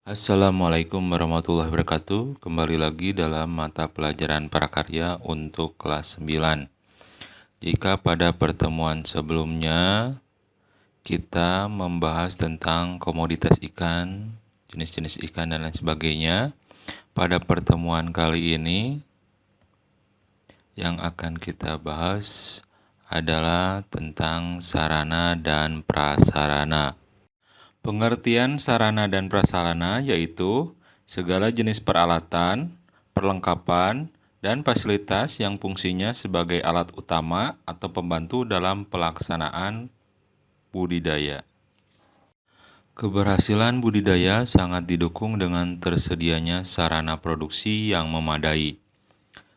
Assalamualaikum warahmatullahi wabarakatuh. Kembali lagi dalam mata pelajaran prakarya untuk kelas 9. Jika pada pertemuan sebelumnya kita membahas tentang komoditas ikan, jenis-jenis ikan dan lain sebagainya, pada pertemuan kali ini yang akan kita bahas adalah tentang sarana dan prasarana. Pengertian sarana dan prasarana yaitu segala jenis peralatan, perlengkapan, dan fasilitas yang fungsinya sebagai alat utama atau pembantu dalam pelaksanaan budidaya. Keberhasilan budidaya sangat didukung dengan tersedianya sarana produksi yang memadai.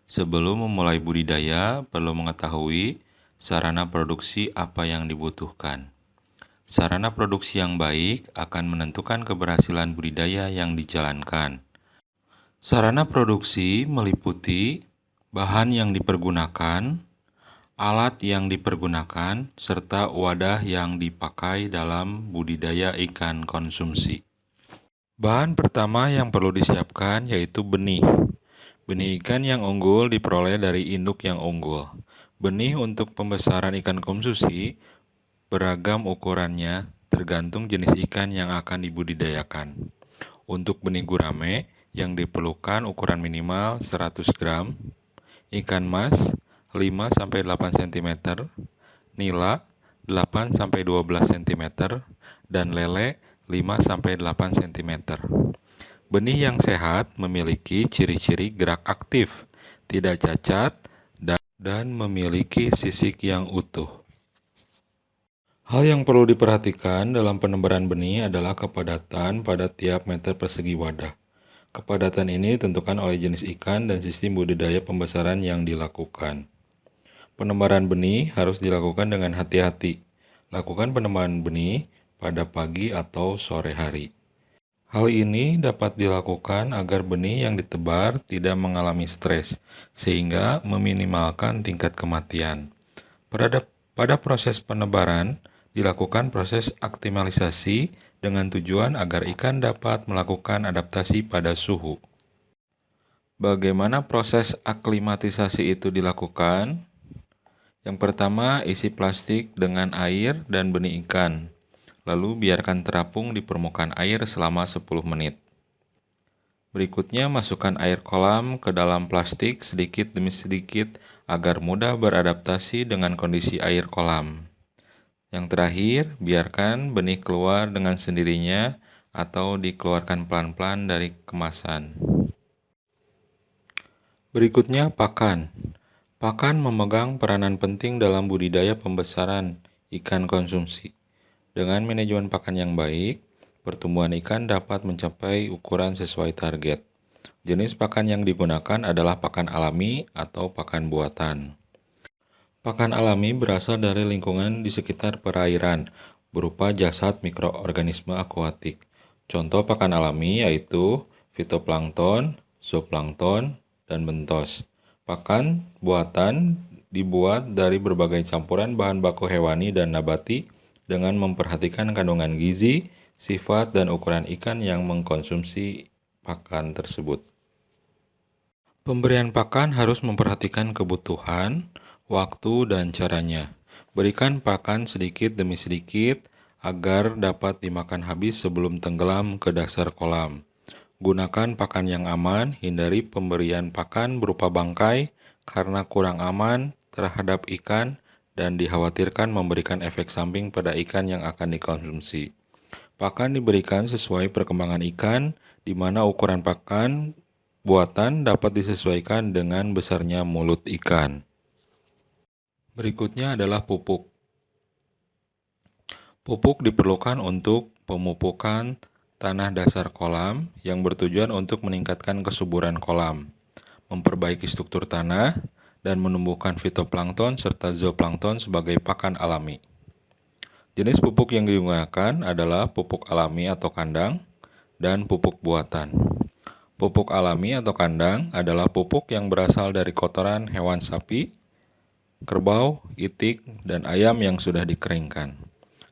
Sebelum memulai budidaya, perlu mengetahui sarana produksi apa yang dibutuhkan. Sarana produksi yang baik akan menentukan keberhasilan budidaya yang dijalankan. Sarana produksi meliputi bahan yang dipergunakan, alat yang dipergunakan, serta wadah yang dipakai dalam budidaya ikan konsumsi. Bahan pertama yang perlu disiapkan yaitu benih. Benih ikan yang unggul diperoleh dari induk yang unggul. Benih untuk pembesaran ikan konsumsi beragam ukurannya tergantung jenis ikan yang akan dibudidayakan. Untuk benih gurame yang diperlukan ukuran minimal 100 gram, ikan mas 5-8 cm, nila 8-12 cm, dan lele 5-8 cm. Benih yang sehat memiliki ciri-ciri gerak aktif, tidak cacat, dan memiliki sisik yang utuh. Hal yang perlu diperhatikan dalam penebaran benih adalah kepadatan pada tiap meter persegi wadah. Kepadatan ini ditentukan oleh jenis ikan dan sistem budidaya pembesaran yang dilakukan. Penebaran benih harus dilakukan dengan hati-hati. Lakukan penebaran benih pada pagi atau sore hari. Hal ini dapat dilakukan agar benih yang ditebar tidak mengalami stres, sehingga meminimalkan tingkat kematian. Pada proses penebaran, dilakukan proses aklimalisasi dengan tujuan agar ikan dapat melakukan adaptasi pada suhu. Bagaimana proses aklimatisasi itu dilakukan? Yang pertama, isi plastik dengan air dan benih ikan. Lalu biarkan terapung di permukaan air selama 10 menit. Berikutnya, masukkan air kolam ke dalam plastik sedikit demi sedikit agar mudah beradaptasi dengan kondisi air kolam. Yang terakhir, biarkan benih keluar dengan sendirinya atau dikeluarkan pelan-pelan dari kemasan. Berikutnya, pakan. Pakan memegang peranan penting dalam budidaya pembesaran ikan konsumsi. Dengan manajemen pakan yang baik, pertumbuhan ikan dapat mencapai ukuran sesuai target. Jenis pakan yang digunakan adalah pakan alami atau pakan buatan. Pakan alami berasal dari lingkungan di sekitar perairan, berupa jasad mikroorganisme akuatik. Contoh pakan alami yaitu fitoplankton, zooplankton, dan bentos. Pakan buatan dibuat dari berbagai campuran bahan baku hewani dan nabati dengan memperhatikan kandungan gizi, sifat, dan ukuran ikan yang mengkonsumsi pakan tersebut. Pemberian pakan harus memperhatikan kebutuhan, waktu, dan caranya. Berikan pakan sedikit demi sedikit agar dapat dimakan habis sebelum tenggelam ke dasar kolam. Gunakan pakan yang aman, hindari pemberian pakan berupa bangkai karena kurang aman terhadap ikan dan dikhawatirkan memberikan efek samping pada ikan yang akan dikonsumsi. Pakan diberikan sesuai perkembangan ikan, di mana ukuran pakan buatan dapat disesuaikan dengan besarnya mulut ikan. Berikutnya adalah pupuk. Pupuk diperlukan untuk pemupukan tanah dasar kolam yang bertujuan untuk meningkatkan kesuburan kolam, memperbaiki struktur tanah, dan menumbuhkan fitoplankton serta zooplankton sebagai pakan alami. Jenis pupuk yang digunakan adalah pupuk alami atau kandang dan pupuk buatan. Pupuk alami atau kandang adalah pupuk yang berasal dari kotoran hewan sapi, kerbau, itik, dan ayam yang sudah dikeringkan.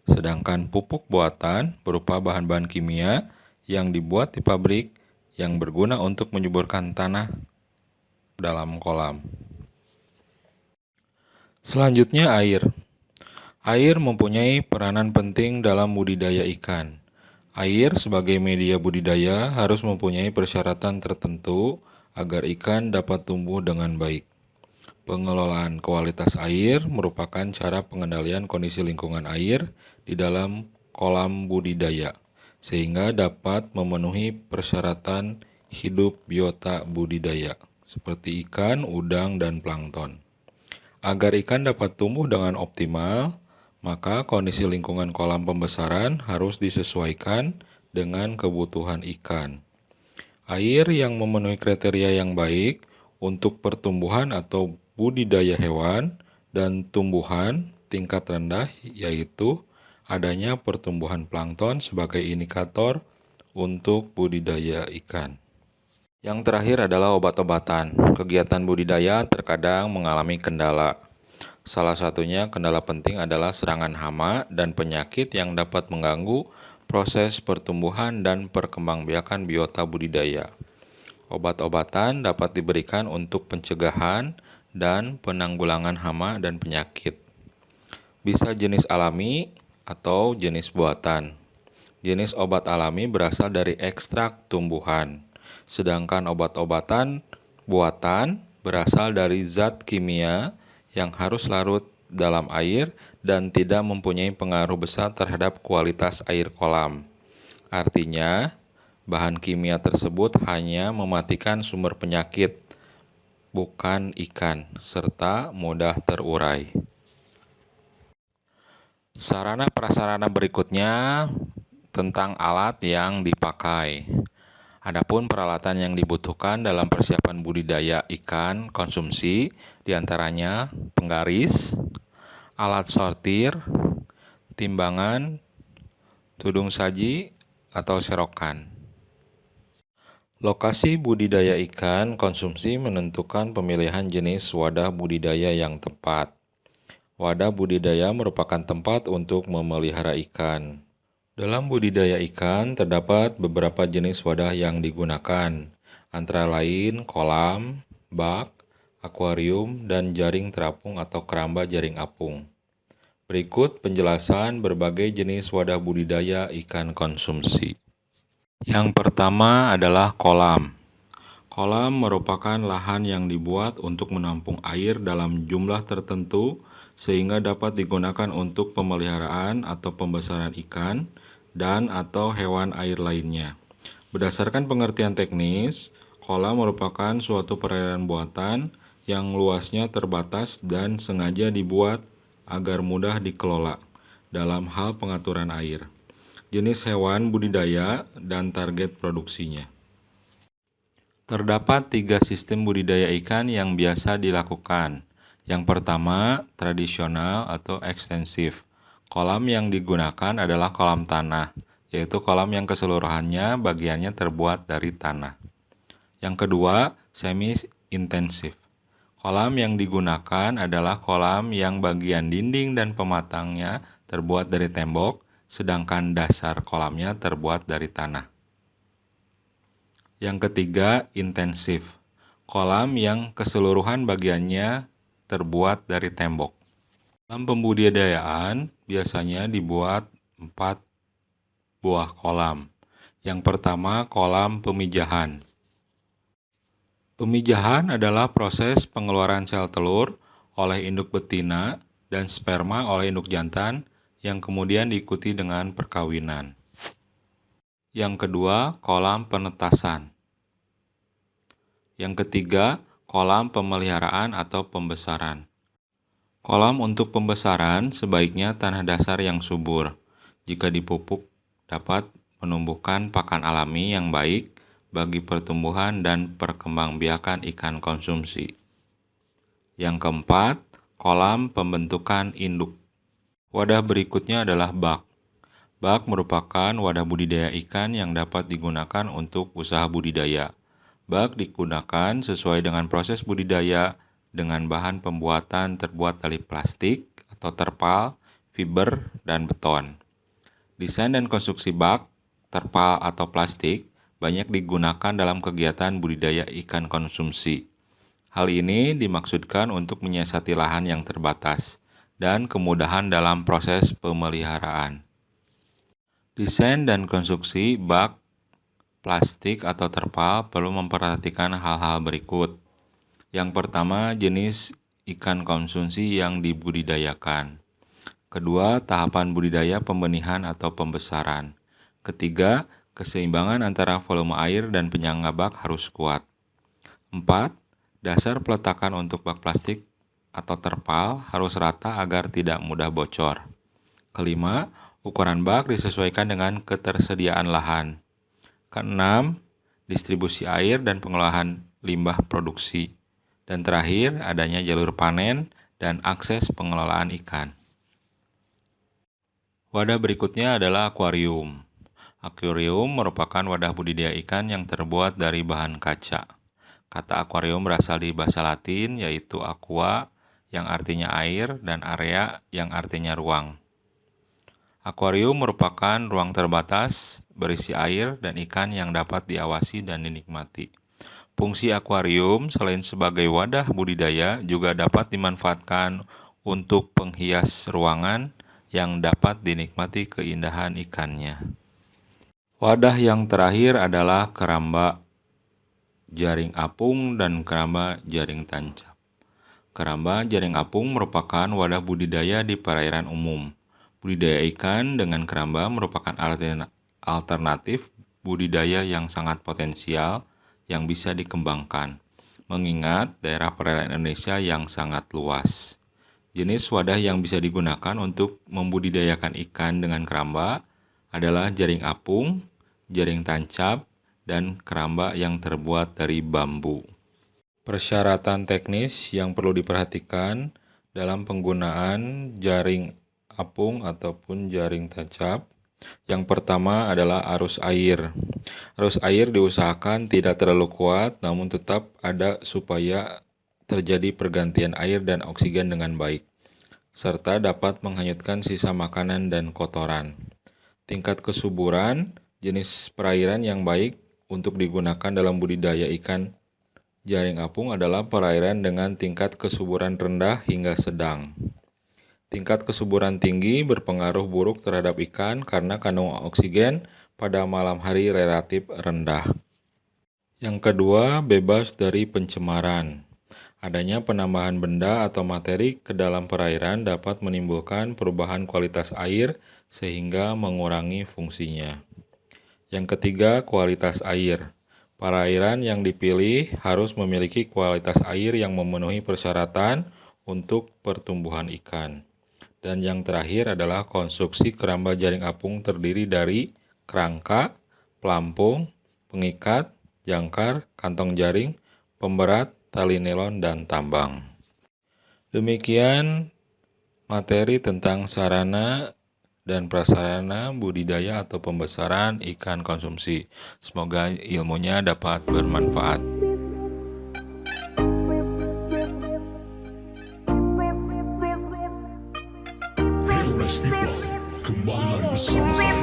Sedangkan pupuk buatan berupa bahan-bahan kimia yang dibuat di pabrik yang berguna untuk menyuburkan tanah dalam kolam. Selanjutnya air. Air mempunyai peranan penting dalam budidaya ikan. Air sebagai media budidaya harus mempunyai persyaratan tertentu agar ikan dapat tumbuh dengan baik. Pengelolaan kualitas air merupakan cara pengendalian kondisi lingkungan air di dalam kolam budidaya, sehingga dapat memenuhi persyaratan hidup biota budidaya, seperti ikan, udang, dan plankton. Agar ikan dapat tumbuh dengan optimal, maka kondisi lingkungan kolam pembesaran harus disesuaikan dengan kebutuhan ikan. Air yang memenuhi kriteria yang baik untuk pertumbuhan atau budidaya hewan dan tumbuhan tingkat rendah, yaitu adanya pertumbuhan plankton sebagai indikator untuk budidaya ikan. Yang terakhir adalah obat-obatan. Kegiatan budidaya terkadang mengalami kendala. Salah satunya kendala penting adalah serangan hama dan penyakit yang dapat mengganggu proses pertumbuhan dan perkembangbiakan biota budidaya. Obat-obatan dapat diberikan untuk pencegahan dan penanggulangan hama dan penyakit. Bisa jenis alami atau jenis buatan. Jenis obat alami berasal dari ekstrak tumbuhan, sedangkan obat-obatan buatan berasal dari zat kimia yang harus larut dalam air dan tidak mempunyai pengaruh besar terhadap kualitas air kolam. Artinya, bahan kimia tersebut hanya mematikan sumber penyakit, bukan ikan, serta mudah terurai. Sarana prasarana berikutnya tentang alat yang dipakai. Adapun peralatan yang dibutuhkan dalam persiapan budidaya ikan konsumsi diantaranya penggaris, alat sortir, timbangan, tudung saji, atau serokan. Lokasi budidaya ikan konsumsi menentukan pemilihan jenis wadah budidaya yang tepat. Wadah budidaya merupakan tempat untuk memelihara ikan. Dalam budidaya ikan, terdapat beberapa jenis wadah yang digunakan, antara lain kolam, bak, akuarium, dan jaring terapung atau keramba jaring apung. Berikut penjelasan berbagai jenis wadah budidaya ikan konsumsi. Yang pertama adalah kolam. Kolam merupakan lahan yang dibuat untuk menampung air dalam jumlah tertentu sehingga dapat digunakan untuk pemeliharaan atau pembesaran ikan dan atau hewan air lainnya. Berdasarkan pengertian teknis, kolam merupakan suatu perairan buatan yang luasnya terbatas dan sengaja dibuat agar mudah dikelola dalam hal pengaturan air, jenis hewan budidaya, dan target produksinya. Terdapat 3 sistem budidaya ikan yang biasa dilakukan. Yang pertama, tradisional atau ekstensif. Kolam yang digunakan adalah kolam tanah, yaitu kolam yang keseluruhannya bagiannya terbuat dari tanah. Yang kedua, semi-intensif. Kolam yang digunakan adalah kolam yang bagian dinding dan pematangnya terbuat dari tembok, sedangkan dasar kolamnya terbuat dari tanah. Yang ketiga, intensif. Kolam yang keseluruhan bagiannya terbuat dari tembok. Dalam pembudidayaan, biasanya dibuat 4 buah kolam. Yang pertama, kolam pemijahan. Pemijahan adalah proses pengeluaran sel telur oleh induk betina dan sperma oleh induk jantan yang kemudian diikuti dengan perkawinan. Yang kedua, kolam penetasan. Yang ketiga, kolam pemeliharaan atau pembesaran. Kolam untuk pembesaran sebaiknya tanah dasar yang subur. Jika dipupuk, dapat menumbuhkan pakan alami yang baik bagi pertumbuhan dan perkembangbiakan ikan konsumsi. Yang keempat, kolam pembentukan induk. Wadah berikutnya adalah bak. Bak merupakan wadah budidaya ikan yang dapat digunakan untuk usaha budidaya. Bak digunakan sesuai dengan proses budidaya dengan bahan pembuatan terbuat dari plastik atau terpal, fiber, dan beton. Desain dan konstruksi bak terpal atau plastik banyak digunakan dalam kegiatan budidaya ikan konsumsi. Hal ini dimaksudkan untuk menyiasati lahan yang terbatas dan kemudahan dalam proses pemeliharaan. Desain dan konstruksi bak plastik atau terpal perlu memperhatikan hal-hal berikut. Yang pertama, jenis ikan konsumsi yang dibudidayakan. Kedua, tahapan budidaya pembenihan atau pembesaran. Ketiga, keseimbangan antara volume air dan penyangga bak harus kuat. 4. Dasar peletakan untuk bak plastik atau terpal harus rata agar tidak mudah bocor. Kelima, ukuran bak disesuaikan dengan ketersediaan lahan. Keenam, distribusi air dan pengolahan limbah produksi. Dan terakhir, adanya jalur panen dan akses pengelolaan ikan. Wadah berikutnya adalah akuarium. Akuarium merupakan wadah budidaya ikan yang terbuat dari bahan kaca. Kata akuarium berasal dari bahasa Latin yaitu aqua yang artinya air dan area yang artinya ruang. Akuarium merupakan ruang terbatas berisi air dan ikan yang dapat diawasi dan dinikmati. Fungsi akuarium selain sebagai wadah budidaya juga dapat dimanfaatkan untuk penghias ruangan yang dapat dinikmati keindahan ikannya. Wadah yang terakhir adalah keramba jaring apung dan keramba jaring tancap. Keramba jaring apung merupakan wadah budidaya di perairan umum. Budidaya ikan dengan keramba merupakan alternatif budidaya yang sangat potensial yang bisa dikembangkan, mengingat daerah perairan Indonesia yang sangat luas. Jenis wadah yang bisa digunakan untuk membudidayakan ikan dengan keramba adalah jaring apung, jaring tancap, dan keramba yang terbuat dari bambu. Persyaratan teknis yang perlu diperhatikan dalam penggunaan jaring apung ataupun jaring tancap. Yang pertama adalah arus air. Arus air diusahakan tidak terlalu kuat, namun tetap ada supaya terjadi pergantian air dan oksigen dengan baik, serta dapat menghanyutkan sisa makanan dan kotoran. Tingkat kesuburan, jenis perairan yang baik untuk digunakan dalam budidaya ikan jaring apung adalah perairan dengan tingkat kesuburan rendah hingga sedang. Tingkat kesuburan tinggi berpengaruh buruk terhadap ikan karena kandungan oksigen pada malam hari relatif rendah. Yang kedua, bebas dari pencemaran. Adanya penambahan benda atau materi ke dalam perairan dapat menimbulkan perubahan kualitas air sehingga mengurangi fungsinya. Yang ketiga, kualitas air. Perairan yang dipilih harus memiliki kualitas air yang memenuhi persyaratan untuk pertumbuhan ikan. Dan yang terakhir adalah konstruksi keramba jaring apung terdiri dari kerangka, pelampung, pengikat, jangkar, kantong jaring, pemberat, tali nelon, dan tambang. Demikian materi tentang sarana dan prasarana budidaya atau pembesaran ikan konsumsi. Semoga ilmunya dapat bermanfaat. Hey People, kembali lagi bersama saya